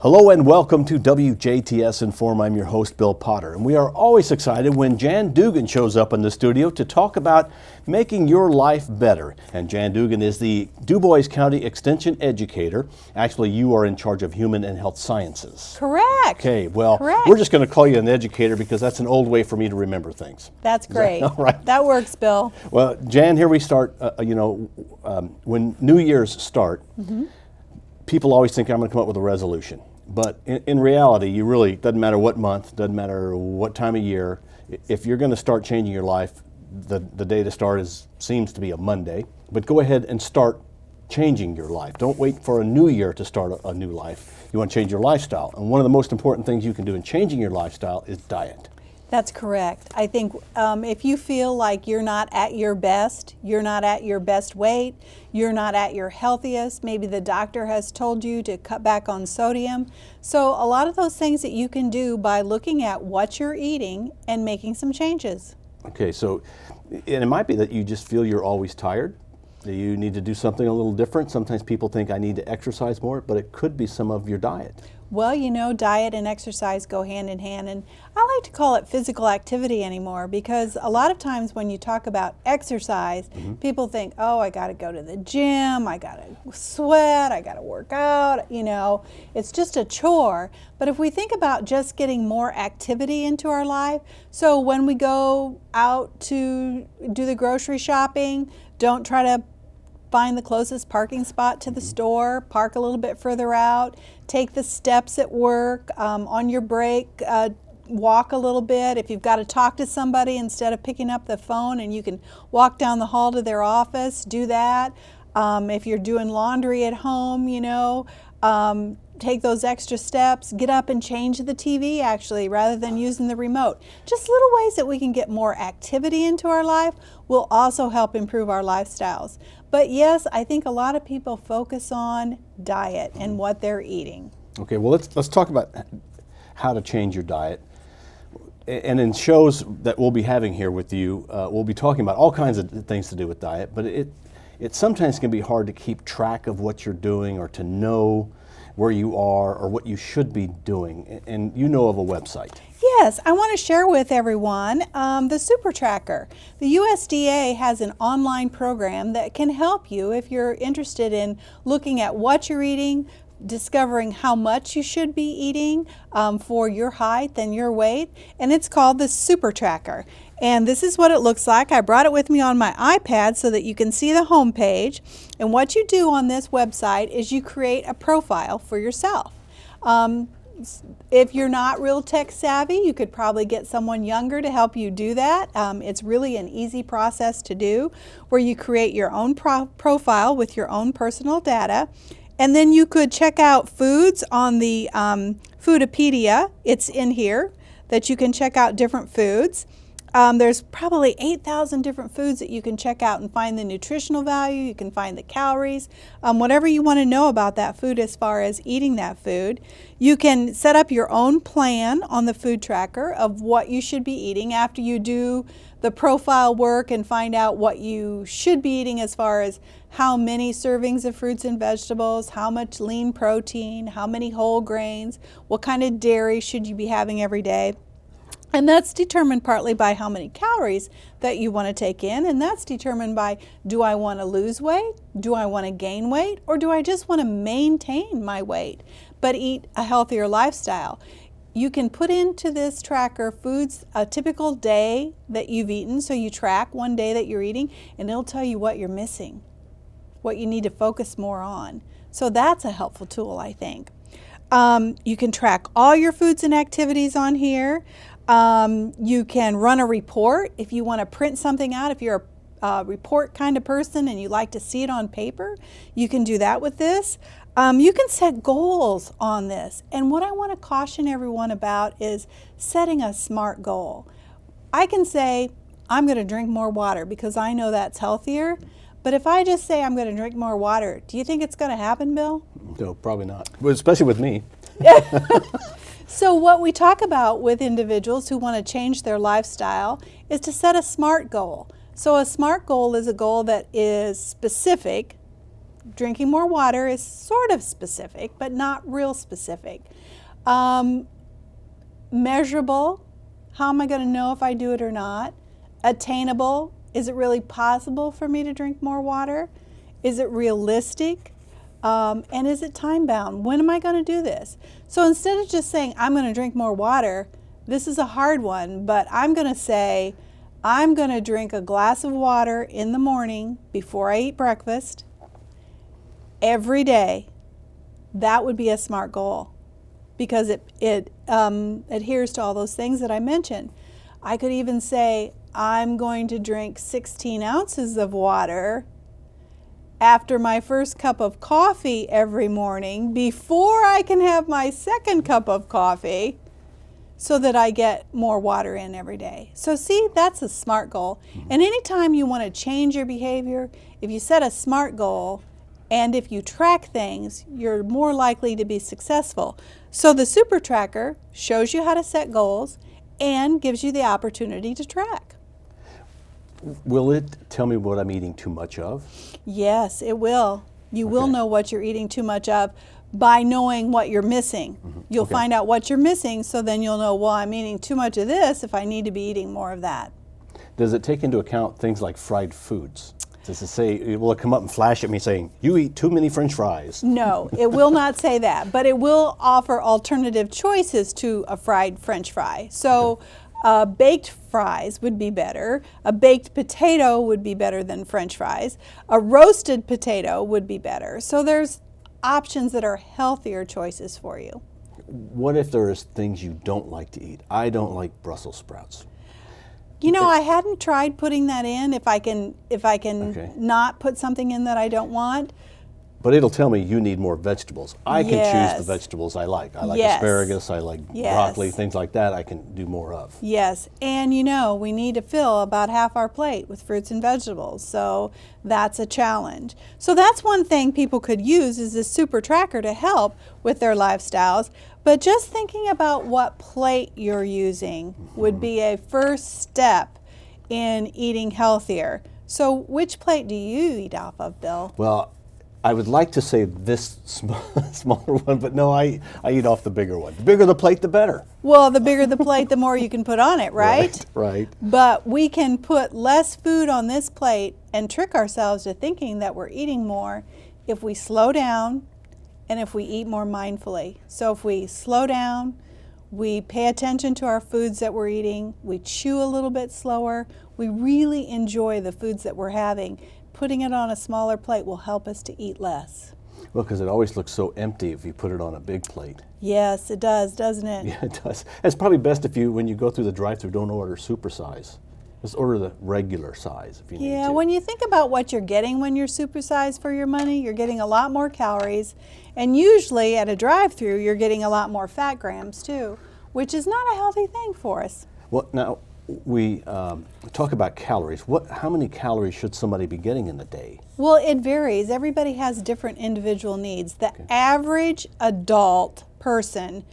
Hello and welcome to WJTS in.form. I'm your host, Bill Potter, and we are always excited when Jan Dougan shows up in the studio to talk about making your life better. And Jan Dougan is the DuBois County Extension Educator. Actually, you are in charge of Human and Health Sciences. Correct. Okay, well, Correct. We're just going to call you an educator because that's an old way for me to remember things. That's great. All right. That works, Bill. Well, Jan, here we start. When New Year's start, people always think I'm going to come up with a resolution. But in reality, you really, doesn't matter what month, doesn't matter what time of year, if you're going to start changing your life, the day to start seems to be a Monday. But go ahead and start changing your life. Don't wait for a new year to start a new life. You want to change your lifestyle. And one of the most important things you can do in changing your lifestyle is diet. That's correct. I think if you feel like you're not at your best weight, you're not at your healthiest, maybe the doctor has told you to cut back on sodium. So a lot of those things that you can do by looking at what you're eating and making some changes. Okay, so and it might be that you just feel you're always tired. That you need to do something a little different. Sometimes people think I need to exercise more, but it could be some of your diet. Well, you know, diet and exercise go hand in hand, and I like to call it physical activity anymore because a lot of times when you talk about exercise, people think, oh, I got to go to the gym, I got to sweat, I got to work out, you know, it's just a chore. But if we think about just getting more activity into our life, so when we go out to do the grocery shopping, don't try to find the closest parking spot to the store, park a little bit further out, take the steps at work, on your break, walk a little bit. If you've got to talk to somebody, instead of picking up the phone and you can walk down the hall to their office, do that. If you're doing laundry at home, you know, take those extra steps, get up and change the TV actually rather than using the remote. Just little ways that we can get more activity into our life will also help improve our lifestyles. But yes, I think a lot of people focus on diet and what they're eating. Okay, well let's talk about how to change your diet. And in shows that we'll be having here with you, we'll be talking about all kinds of things to do with diet, but it sometimes can be hard to keep track of what you're doing or to know where you are or what you should be doing. And you know of a website. Yes, I want to share with everyone the Super Tracker. The USDA has an online program that can help you if you're interested in looking at what you're eating, discovering how much you should be eating for your height and your weight, and it's called the Super Tracker. And this is what it looks like. I brought it with me on my iPad so that you can see the home page. And what you do on this website is you create a profile for yourself. If you're not real tech savvy, you could probably get someone younger to help you do that. It's really an easy process to do where you create your own profile with your own personal data. And then you could check out foods on the Foodipedia. It's in here that you can check out different foods. There's probably 8,000 different foods that you can check out and find the nutritional value. You can find the calories, whatever you want to know about that food as far as eating that food. You can set up your own plan on the food tracker of what you should be eating after you do the profile work and find out what you should be eating as far as how many servings of fruits and vegetables, how much lean protein, how many whole grains, what kind of dairy should you be having every day. And that's determined partly by how many calories that you want to take in, and that's determined by, do I want to lose weight, do I want to gain weight, or do I just want to maintain my weight but eat a healthier lifestyle? You can put into this tracker foods, a typical day that you've eaten, so you track one day that you're eating, and it'll tell you what you're missing, what you need to focus more on. So that's a helpful tool, I think. You can track all your foods and activities on here. You can run a report if you want to print something out. If you're a report kind of person and you like to see it on paper, you can do that with this. You can set goals on this. And what I want to caution everyone about is setting a SMART goal. I can say, I'm going to drink more water because I know that's healthier. But if I just say I'm going to drink more water, do you think it's going to happen, Bill? No, probably not. Well, especially with me. So what we talk about with individuals who want to change their lifestyle is to set a SMART goal. So a SMART goal is a goal that is specific, drinking more water is sort of specific, but not real specific. Measurable, how am I going to know if I do it or not? Attainable, is it really possible for me to drink more water? Is it realistic? And is it time bound? When am I going to do this? So instead of just saying, I'm going to drink more water, this is a hard one, but I'm going to say, I'm going to drink a glass of water in the morning before I eat breakfast every day. That would be a SMART goal because it adheres to all those things that I mentioned. I could even say, I'm going to drink 16 ounces of water after my first cup of coffee every morning before I can have my second cup of coffee so that I get more water in every day. So see, that's a SMART goal. And anytime you want to change your behavior, if you set a SMART goal and if you track things, you're more likely to be successful. So the Super Tracker shows you how to set goals and gives you the opportunity to track. Will it tell me what I'm eating too much of? Yes, it will. You will know what you're eating too much of by knowing what you're missing. You'll find out what you're missing, so then you'll know, well, I'm eating too much of this if I need to be eating more of that. Does it take into account things like fried foods? Does it say, will it come up and flash at me saying, you eat too many French fries? No, it will not say that, but it will offer alternative choices to a fried French fry. So baked fries would be better. A baked potato would be better than French fries. A roasted potato would be better. So there's options that are healthier choices for you. What if there is things you don't like to eat? I don't like Brussels sprouts. You know, I hadn't tried putting that in if I can not put something in that I don't want. But it'll tell me you need more vegetables. I can choose the vegetables I like. I like asparagus, I like broccoli, things like that I can do more of. Yes, and you know, we need to fill about half our plate with fruits and vegetables, so that's a challenge. So that's one thing people could use is this Super Tracker to help with their lifestyles. But just thinking about what plate you're using would be a first step in eating healthier. So which plate do you eat off of, Bill? Well, I would like to say this smaller one, but no, I eat off the bigger one. The bigger the plate, the better. Well, the bigger the plate, the more you can put on it, right? Right. But we can put less food on this plate and trick ourselves to thinking that we're eating more if we slow down and if we eat more mindfully. So if we slow down, we pay attention to our foods that we're eating, we chew a little bit slower, we really enjoy the foods that we're having. Putting it on a smaller plate will help us to eat less. Well, because it always looks so empty if you put it on a big plate. Yes, it does, doesn't it? Yeah, it does. It's probably best if you, when you go through the drive-thru, don't order supersize. Just order the regular size if you need to. Yeah, when you think about what you're getting when you're supersized for your money, you're getting a lot more calories. And usually at a drive-thru, you're getting a lot more fat grams too, which is not a healthy thing for us. Well, now, we talk about calories. How many calories should somebody be getting in a day? Well, it varies. Everybody has different individual needs. The average adult person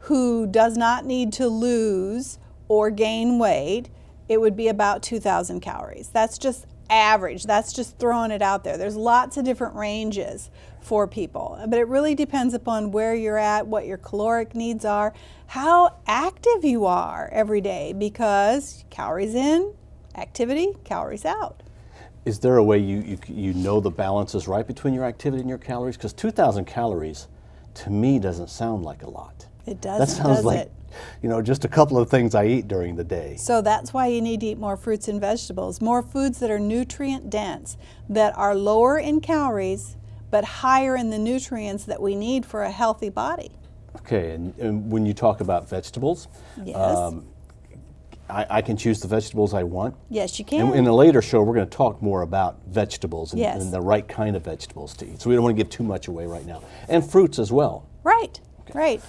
who does not need to lose or gain weight, it would be about 2,000 calories. That's just average. That's just throwing it out there. There's lots of different ranges for people, but it really depends upon where you're at, what your caloric needs are, how active you are every day, because calories in, activity, calories out. Is there a way you know the balance is right between your activity and your calories? Because 2,000 calories, to me, doesn't sound like a lot. It doesn't, that sounds does like, it? You know, just a couple of things I eat during the day. So that's why you need to eat more fruits and vegetables, more foods that are nutrient dense, that are lower in calories, but higher in the nutrients that we need for a healthy body. Okay, and when you talk about vegetables, yes. I can choose the vegetables I want. Yes, you can. And in a later show, we're going to talk more about vegetables and, yes. and the right kind of vegetables to eat. So we don't want to give too much away right now. And fruits as well. Right, right.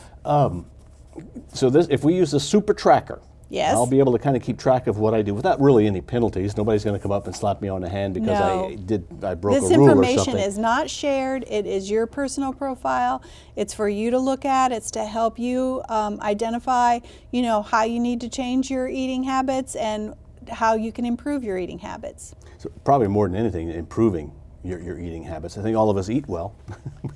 So this, if we use the Super Tracker, yes. I'll be able to kind of keep track of what I do without really any penalties. Nobody's going to come up and slap me on the hand because I broke a rule or something. This information is not shared. It is your personal profile. It's for you to look at. It's to help you identify, you know, how you need to change your eating habits and how you can improve your eating habits. So probably more than anything, improving your eating habits. I think all of us eat well.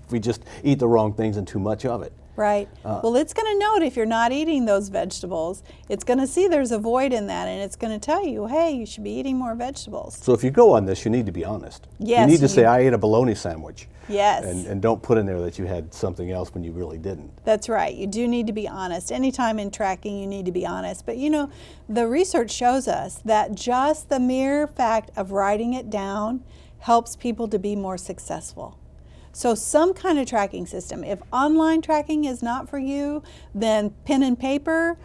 We just eat the wrong things and too much of it. Right. Well, it's going to note if you're not eating those vegetables. It's going to see there's a void in that, and it's going to tell you, hey, you should be eating more vegetables. So if you go on this, you need to be honest. Yes, you need to say, I ate a bologna sandwich. Yes. And don't put in there that you had something else when you really didn't. That's right. You do need to be honest. Anytime in tracking, you need to be honest. But you know, the research shows us that just the mere fact of writing it down helps people to be more successful. So some kind of tracking system. If online tracking is not for you, then pen and paper,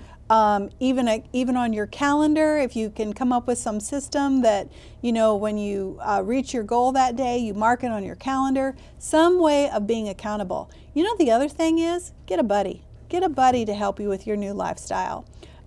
even on your calendar, if you can come up with some system that, you know, when you reach your goal that day, you mark it on your calendar, some way of being accountable. You know, the other thing is, get a buddy. Get a buddy to help you with your new lifestyle.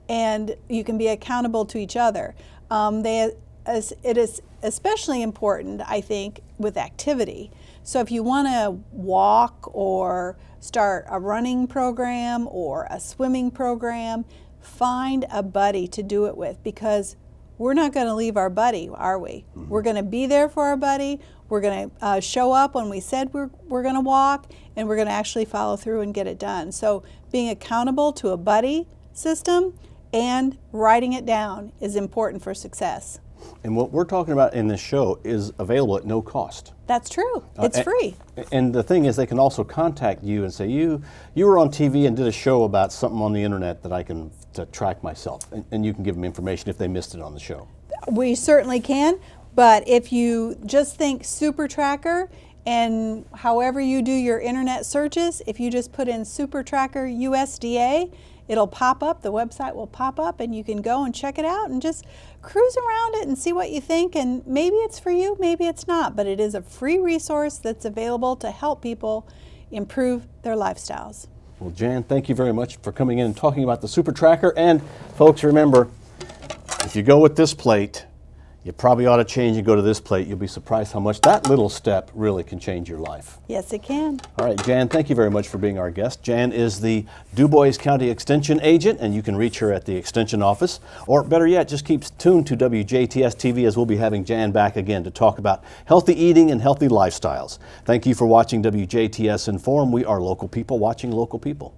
And you can be accountable to each other. It is especially important, I think, with activity. So if you want to walk or start a running program or a swimming program, find a buddy to do it with, because we're not going to leave our buddy, are we? Mm-hmm. We're going to be there for our buddy. We're going to show up when we said we're going to walk, and we're going to actually follow through and get it done. So being accountable to a buddy system and writing it down is important for success. And what we're talking about in this show is available at no cost. That's true. It's free. And the thing is, they can also contact you and say, you were on TV and did a show about something on the internet that I can track myself. And you can give them information if they missed it on the show. We certainly can. But if you just think Super Tracker, and however you do your internet searches, if you just put in Super Tracker USDA, it'll pop up, the website will pop up, and you can go and check it out and just cruise around it and see what you think. And maybe it's for you, maybe it's not, but it is a free resource that's available to help people improve their lifestyles. Well, Jan, thank you very much for coming in and talking about the Super Tracker. And folks, remember, if you go with this plate, you probably ought to change and go to this plate. You'll be surprised how much that little step really can change your life. Yes, it can. All right, Jan, thank you very much for being our guest. Jan is the Du Bois County Extension Agent, and you can reach her at the Extension Office. Or better yet, just keep tuned to WJTS TV, as we'll be having Jan back again to talk about healthy eating and healthy lifestyles. Thank you for watching WJTS in.form. We are local people watching local people.